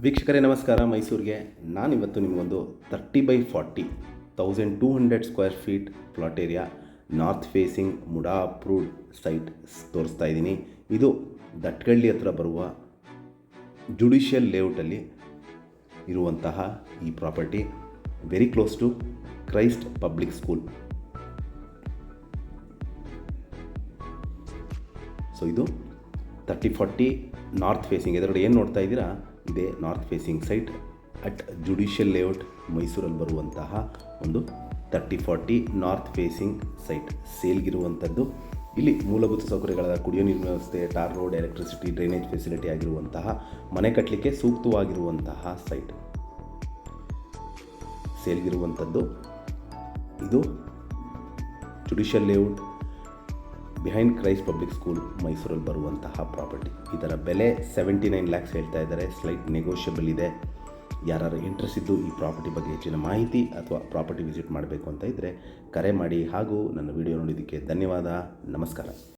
ವೀಕ್ಷಕರೇ ನಮಸ್ಕಾರ. ಮೈಸೂರಿಗೆ ನಾನಿವತ್ತು ನಿಮಗೊಂದು 30/40 1200 square feet plot area north facing MUDA approved site ತೋರಿಸ್ತಾ ಇದ್ದೀನಿ. ಇದು ದಟ್ಗಳ್ಳಿ ಹತ್ರ ಬರುವ ಜುಡಿಷಿಯಲ್ ಲೇಔಟಲ್ಲಿ ಇರುವಂತಹ ಈ property very close to Christ public school. So ಇದು 30/40 ನಾರ್ತ್ ಫೇಸಿಂಗ್. ಎದುರುಗಡೆ ಏನು ನೋಡ್ತಾ ಇದ್ದೀರಾ, ಇದೇ north facing site at judicial layout ಮೈಸೂರಲ್ಲಿ ಬರುವಂತಹ ಒಂದು 30/40 ನಾರ್ತ್ ಫೇಸಿಂಗ್ ಸೈಟ್ ಸೇಲ್ಗಿರುವಂಥದ್ದು. ಇಲ್ಲಿ ಮೂಲಭೂತ ಸೌಕರ್ಯಗಳಾದ ಕುಡಿಯೋ ನೀರಿನ ವ್ಯವಸ್ಥೆ, tar road, electricity, drainage facility ಆಗಿರುವಂತಹ ಮನೆ ಕಟ್ಟಲಿಕ್ಕೆ ಸೂಕ್ತವಾಗಿರುವಂತಹ ಸೈಟ್ ಸೇಲ್ಗಿರುವಂಥದ್ದು. ಇದು judicial layout behind Christ public school ಮೈಸೂರಲ್ಲಿ ಬರುವಂತಹ ಪ್ರಾಪರ್ಟಿ. ಇದರ ಬೆಲೆ 79 lakhs ಹೇಳ್ತಾ ಇದ್ದಾರೆ. ಸ್ಲೈಟ್ ನೆಗೋಷಿಯಬಲ್ ಇದೆ. ಯಾರು ಇಂಟ್ರೆಸ್ಟ್ ಇದ್ದು ಈ ಪ್ರಾಪರ್ಟಿ ಬಗ್ಗೆ ಹೆಚ್ಚಿನ ಮಾಹಿತಿ ಅಥವಾ ಪ್ರಾಪರ್ಟಿ ವಿಸಿಟ್ ಮಾಡಬೇಕು ಅಂತ ಇದ್ದರೆ ಕರೆ ಮಾಡಿ. ಹಾಗೂ ನನ್ನ ವಿಡಿಯೋ ನೋಡಿದ್ದಕ್ಕೆ ಧನ್ಯವಾದ. ನಮಸ್ಕಾರ.